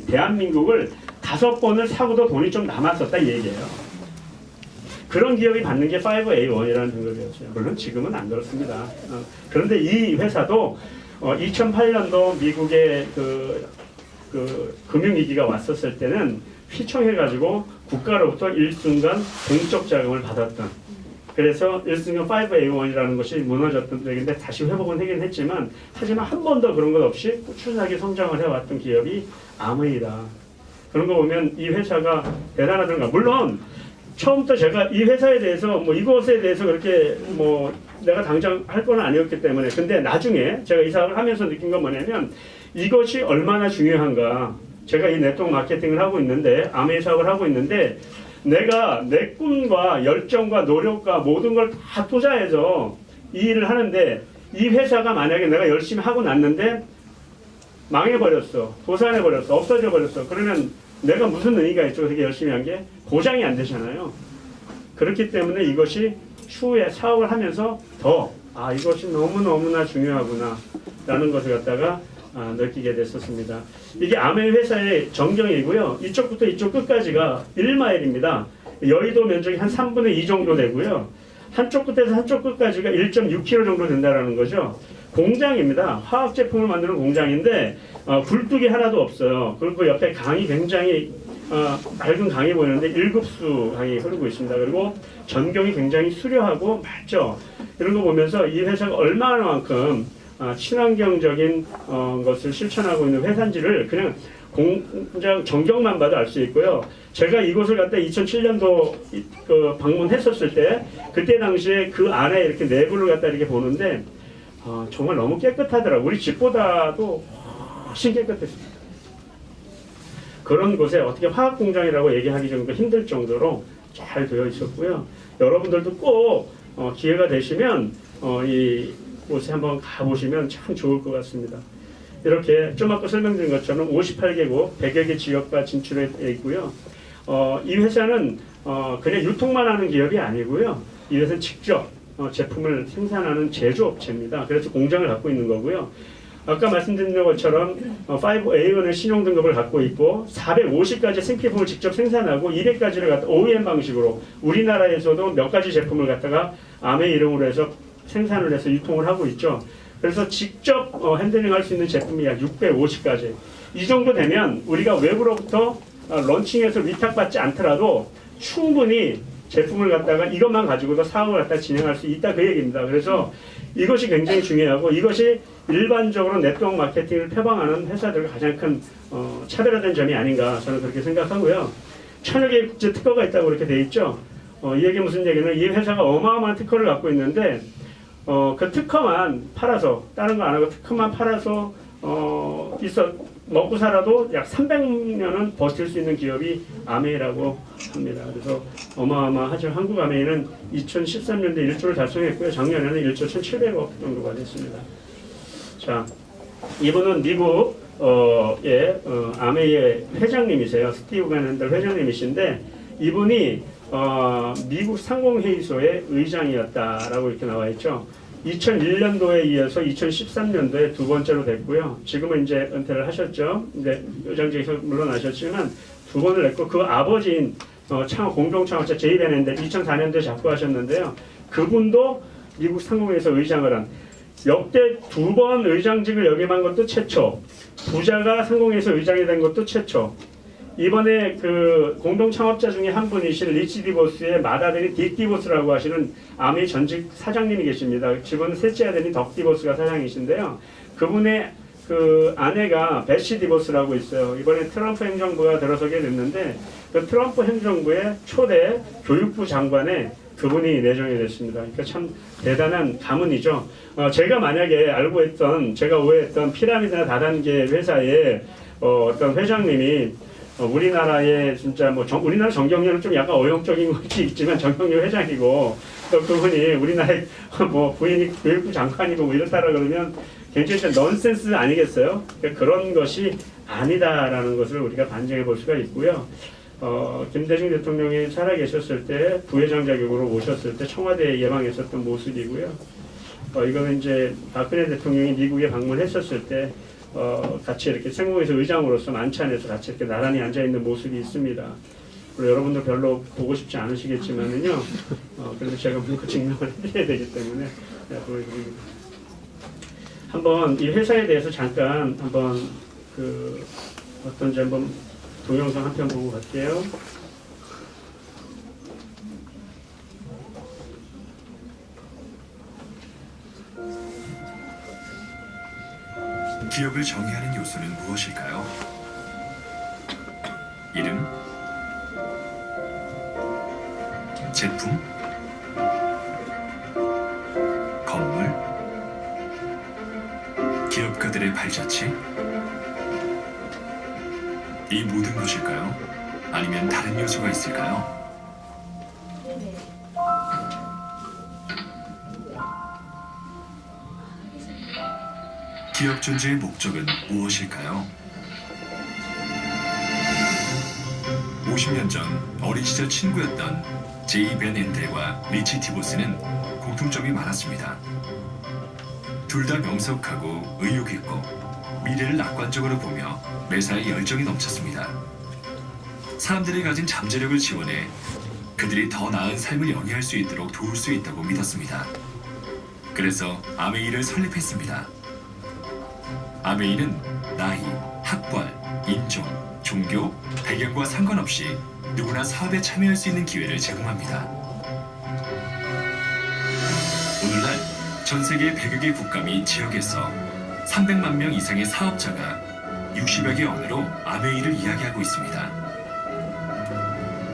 대한민국을 5번을 사고도 돈이 좀 남았었다 이 얘기예요. 그런 기업이 받는 게 5A1이라는 등급이었어요. 물론 지금은 안 그렇습니다. 그런데 이 회사도 2008년도 미국의 그 금융위기가 왔었을 때는 휘청해가지고 국가로부터 일순간 공적 자금을 받았던, 그래서 일순간 5A1이라는 것이 무너졌던 적인데 다시 회복은 하긴 했지만, 하지만 한 번도 그런 것 없이 꾸준하게 성장을 해왔던 기업이 아메이다. 그런 거 보면 이 회사가 대단하던가. 물론 처음부터 제가 이 회사에 대해서 뭐 이것에 대해서 그렇게 뭐 내가 당장 할 건 아니었기 때문에, 근데 나중에 제가 이 사업을 하면서 느낀 건 뭐냐면 이것이 얼마나 중요한가. 제가 이 네트워크 마케팅을 하고 있는데, 아메이 사업을 하고 있는데, 내가 내 꿈과 열정과 노력과 모든 걸 다 투자해서 이 일을 하는데, 이 회사가 만약에 내가 열심히 하고 났는데 망해버렸어, 도산해버렸어, 없어져버렸어. 그러면 내가 무슨 의미가 있죠? 그렇게 열심히 한 게 보장이 안 되잖아요. 그렇기 때문에 이것이 추후에 사업을 하면서 더 이것이 너무너무나 중요하구나 라는 것을 갖다가 느끼게 됐었습니다. 이게 아메이 회사의 전경이고요. 이쪽부터 이쪽 끝까지가 1마일입니다. 여의도 면적이 한 3분의 2 정도 되고요. 한쪽 끝에서 한쪽 끝까지가 1.6km 정도 된다는 거죠. 공장입니다. 화학 제품을 만드는 공장인데 굴뚝이 하나도 없어요. 그리고 옆에 강이 굉장히 맑은 강이 보이는데 1급수 강이 흐르고 있습니다. 그리고 전경이 굉장히 수려하고 맑죠. 이런 거 보면서 이 회사가 얼마나만큼 친환경적인 것을 실천하고 있는 회사인지를 그냥 공장 전경만 봐도 알 수 있고요. 제가 이곳을 갖다 2007년도 방문했었을 때, 그때 당시에 그 안에 이렇게 내부를 갖다 이렇게 보는데 정말 너무 깨끗하더라고요. 우리 집보다도 훨씬 깨끗했습니다. 그런 곳에 어떻게 화학 공장이라고 얘기하기 정도 힘들 정도로 잘 되어 있었고요. 여러분들도 꼭 기회가 되시면 이 곳에 한번 가보시면 참 좋을 것 같습니다. 이렇게 좀 아까 설명드린 것처럼 58개국 100여 개 지역과 진출해 있고요. 이 회사는 그냥 유통만 하는 기업이 아니고요. 이 회사는 직접 제품을 생산하는 제조업체입니다. 그래서 공장을 갖고 있는 거고요. 아까 말씀드린 것처럼 5A1의 신용등급을 갖고 있고 450가지 생필품을 직접 생산하고 200가지를 갖다 OEM 방식으로 우리나라에서도 몇 가지 제품을 갖다가 아메이 이름으로 해서 생산을 해서 유통을 하고 있죠. 그래서 직접 핸들링할 수 있는 제품이 약 650가지. 이 정도 되면 우리가 외부로부터 런칭해서 위탁받지 않더라도 충분히 제품을 갖다가 이것만 가지고도 사업을 갖다 진행할 수 있다, 그 얘기입니다. 그래서 이것이 굉장히 중요하고, 이것이 일반적으로 네트워크 마케팅을 표방하는 회사들과 가장 큰 차별화된 점이 아닌가 저는 그렇게 생각하고요. 1000여 개의 국제 특허가 있다고 그렇게 돼 있죠. 이 얘기 무슨 얘기는, 이 회사가 어마어마한 특허를 갖고 있는데 그 특허만 팔아서, 다른 거 안 하고 특허만 팔아서 먹고 살아도 약 300년은 버틸 수 있는 기업이 아메이라고 합니다. 그래서 어마어마하죠. 한국 아메이는 2013년도에 1조를 달성했고요. 작년에는 1조 1,700억 정도가 됐습니다. 자, 이분은 미국 아메이의 회장님이세요. 스티브 반 핸들 회장님이신데, 이분이 미국 상공회의소의 의장이었다라고 이렇게 나와 있죠. 2001년도에 이어서 2013년도에 두 번째로 됐고요. 지금은 이제 은퇴를 하셨죠. 이제 의장직에서 물러나셨지만 두 번을 했고, 그 아버지인 공동창업자 제이 반 핸들 2004년도에 잡고하셨는데요. 그분도 미국 상공회의소 의장을 한, 역대 2번 의장직을 역임한 것도 최초, 부자가 상공회의소 의장이 된 것도 최초. 이번에 그 공동 창업자 중에 한 분이신 리치 디보스의 맏아들이 딕 디보스라고 하시는 아메이 전직 사장님이 계십니다. 지금은 셋째 아들인 덕 디보스가 사장이신데요. 그분의 그 아내가 베시 디보스라고 있어요. 이번에 트럼프 행정부가 들어서게 됐는데, 그 트럼프 행정부의 초대 교육부 장관에 그분이 내정이 됐습니다. 그러니까 참 대단한 가문이죠. 제가 만약에 제가 오해했던 피라미드나 다단계 회사의 어떤 회장님이 우리나라의 진짜 우리나라 정경련은 좀 약간 어용적인 것이 있지만 정경련 회장이고, 또 그분이 우리나라의 부인이 교육부 장관이고 이렇다라 그러면 굉장히 넌센스 아니겠어요? 그러니까 그런 것이 아니다라는 것을 우리가 반증해 볼 수가 있고요. 김대중 대통령이 살아계셨을 때 부회장 자격으로 모셨을 때 청와대에 예방했었던 모습이고요. 이거는 이제 박근혜 대통령이 미국에 방문했었을 때 같이 이렇게 생공에서 의장으로서 만찬에서 같이 이렇게 나란히 앉아 있는 모습이 있습니다. 그리고 여러분들 별로 보고 싶지 않으시겠지만은요. 그래도 제가 그 증명을 해드려야 되기 때문에 보여드립니다. 한번 이 회사에 대해서 잠깐 한번 그 어떤지 한번 동영상 한 편 보고 갈게요. 기업을 정의하는 요소는 무엇일까요? 이름, 제품, 건물, 기업가들의 발자취? 이 모든 것일까요? 아니면 다른 요소가 있을까요? 기업 존재의 목적은 무엇일까요? 50년 전 어린 시절 친구였던 제이 벤 엔델과 리치 티보스는 공통점이 많았습니다. 둘 다 명석하고 의욕 있고 미래를 낙관적으로 보며 매사에 열정이 넘쳤습니다. 사람들이 가진 잠재력을 지원해 그들이 더 나은 삶을 영위할 수 있도록 도울 수 있다고 믿었습니다. 그래서 아메이를 설립했습니다. 아메이는 나이, 학벌, 인종, 종교, 배경과 상관없이 누구나 사업에 참여할 수 있는 기회를 제공합니다. 오늘날 전 세계 100여 개 국가 및 지역에서 300만 명 이상의 사업자가 60여 개 언어로 아메이를 이야기하고 있습니다.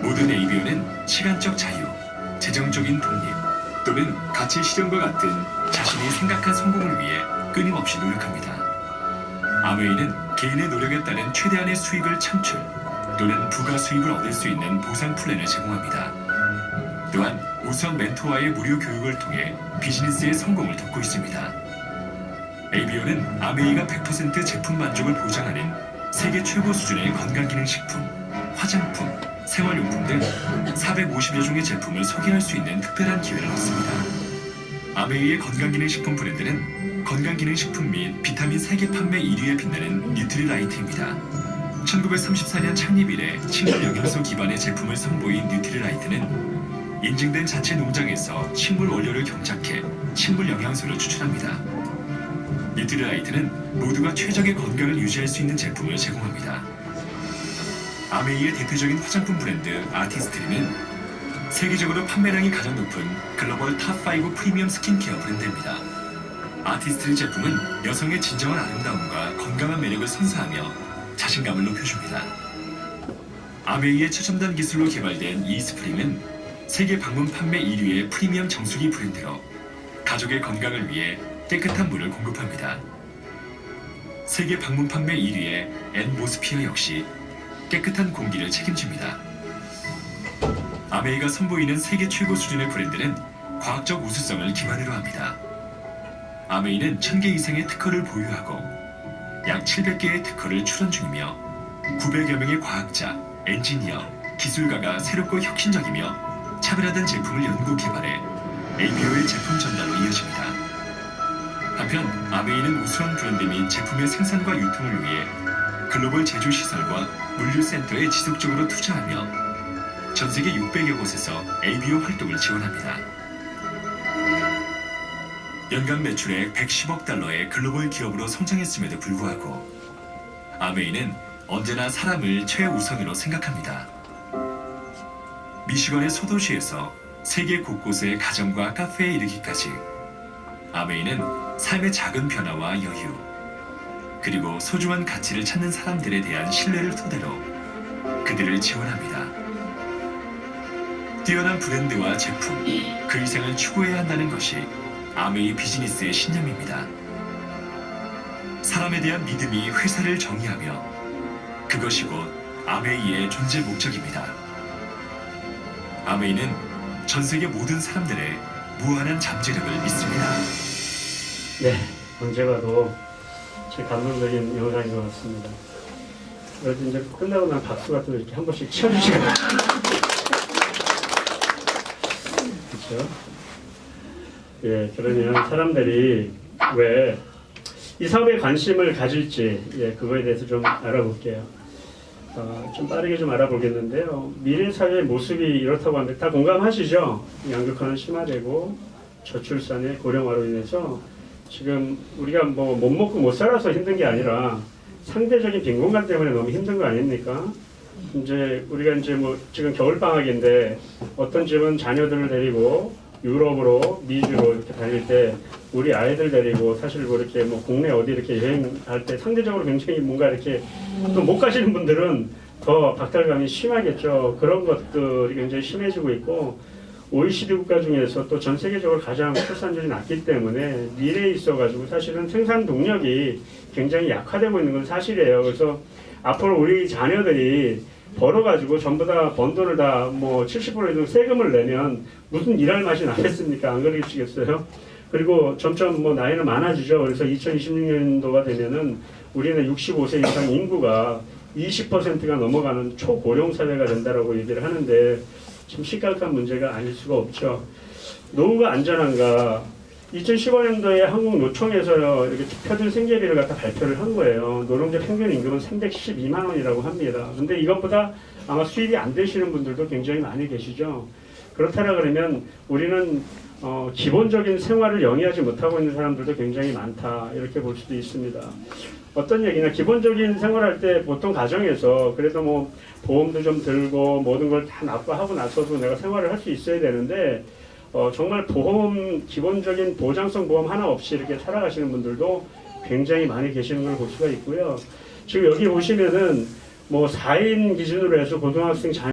모든 ABO는 시간적 자유, 재정적인 독립 또는 가치 실현과 같은 자신이 생각한 성공을 위해 끊임없이 노력합니다. 아메이는 개인의 노력에 따른 최대한의 수익을 창출 또는 부가 수입을 얻을 수 있는 보상 플랜을 제공합니다. 또한 우선 멘토와의 무료 교육을 통해 비즈니스의 성공을 돕고 있습니다. ABO는 아메이가 100% 제품 만족을 보장하는 세계 최고 수준의 건강기능식품, 화장품, 생활용품 등 450여 종의 제품을 소개할 수 있는 특별한 기회를 얻습니다. 아메이의 건강기능식품 브랜드는 건강기능식품 및 비타민 세계 판매 1위에 빛나는 뉴트리라이트입니다. 1934년 창립 이래 식물 영양소 기반의 제품을 선보인 뉴트리라이트는 인증된 자체 농장에서 식물 원료를 경작해 식물 영양소를 추출합니다. 뉴트리라이트는 모두가 최적의 건강을 유지할 수 있는 제품을 제공합니다. 아메이의 대표적인 화장품 브랜드 아티스트리는 세계적으로 판매량이 가장 높은 글로벌 탑5 프리미엄 스킨케어 브랜드입니다. 아티스트리 제품은 여성의 진정한 아름다움과 건강한 매력을 선사하며 자신감을 높여줍니다. 아메이의 최첨단 기술로 개발된 이스프링은 세계 방문 판매 1위의 프리미엄 정수기 브랜드로 가족의 건강을 위해 깨끗한 물을 공급합니다. 세계 방문 판매 1위의 앤모스피어 역시 깨끗한 공기를 책임집니다. 아메이가 선보이는 세계 최고 수준의 브랜드는 과학적 우수성을 기반으로 합니다. 아메이는 1000개 이상의 특허를 보유하고 약 700개의 특허를 출원 중이며 900여 명의 과학자, 엔지니어, 기술가가 새롭고 혁신적이며 차별화된 제품을 연구 개발해 ABO의 제품 전달로 이어집니다. 한편 아메이는 우수한 브랜드 및 제품의 생산과 유통을 위해 글로벌 제조시설과 물류센터에 지속적으로 투자하며 전 세계 600여 곳에서 ABO 활동을 지원합니다. 연간 매출액 110억 달러의 글로벌 기업으로 성장했음에도 불구하고 아메이는 언제나 사람을 최우선으로 생각합니다. 미시건의 소도시에서 세계 곳곳의 가정과 카페에 이르기까지 아메이는 삶의 작은 변화와 여유 그리고 소중한 가치를 찾는 사람들에 대한 신뢰를 토대로 그들을 지원합니다. 뛰어난 브랜드와 제품, 그 이상을 추구해야 한다는 것이 아메이 비즈니스의 신념입니다. 사람에 대한 믿음이 회사를 정의하며 그것이 곧 아메이의 존재 목적입니다. 아메이는 전 세계 모든 사람들의 무한한 잠재력을 믿습니다. 네, 언제 봐도 제 감동적인 영상인 것 같습니다. 그래도 이제 끝나고 난 박수 같은 거 이렇게 한 번씩 쳐주시고 그렇죠? 예, 그러면 사람들이 왜 이 사업에 관심을 가질지 그거에 대해서 좀 알아볼게요. 좀 빠르게 좀 알아보겠는데요. 미래 사회의 모습이 이렇다고 하는데 다 공감하시죠? 양극화는 심화되고 저출산의 고령화로 인해서 지금 우리가 뭐 못 먹고 못 살아서 힘든 게 아니라 상대적인 빈 공간 때문에 너무 힘든 거 아닙니까? 이제 우리가 이제 뭐 지금 겨울 방학인데 어떤 집은 자녀들을 데리고 유럽으로 미주로 이렇게 다닐 때 우리 아이들 데리고 사실 뭐 이렇게 뭐 국내 어디 이렇게 여행할 때 상대적으로 굉장히 뭔가 이렇게 또 못 가시는 분들은 더 박탈감이 심하겠죠. 그런 것들이 굉장히 심해지고 있고 OECD 국가 중에서 또 전 세계적으로 가장 출산율이 낮기 때문에 미래에 있어가지고 사실은 생산 동력이 굉장히 약화되고 있는 건 사실이에요. 그래서 앞으로 우리 자녀들이 벌어가지고 전부 다 번 돈을 다 뭐 70% 이상 세금을 내면 무슨 일할 맛이 나겠습니까? 안 그러시겠어요? 그리고 점점 뭐 나이는 많아지죠. 그래서 2026년도가 되면은 우리는 65세 이상 인구가 20%가 넘어가는 초고령 사회가 된다라고 얘기를 하는데 참 심각한 문제가 아닐 수가 없죠. 노후가 안전한가? 2015년도에 한국노총에서 이렇게 표준 생계비를 갖다 발표를 한 거예요. 노령자 평균 임금은 312만 원이라고 합니다. 근데 이것보다 아마 수입이 안 되시는 분들도 굉장히 많이 계시죠. 그렇다라 그러면 우리는 기본적인 생활을 영위하지 못하고 있는 사람들도 굉장히 많다. 이렇게 볼 수도 있습니다. 어떤 얘기냐, 기본적인 생활할 때 보통 가정에서 그래도 뭐 보험도 좀 들고 모든 걸 다 납부하고 나서도 내가 생활을 할 수 있어야 되는데 정말 보험, 기본적인 보장성 보험 하나 없이 이렇게 살아가시는 분들도 굉장히 많이 계시는 걸 볼 수가 있고요. 지금 여기 보시면은 뭐 4인 기준으로 해서 고등학생 자녀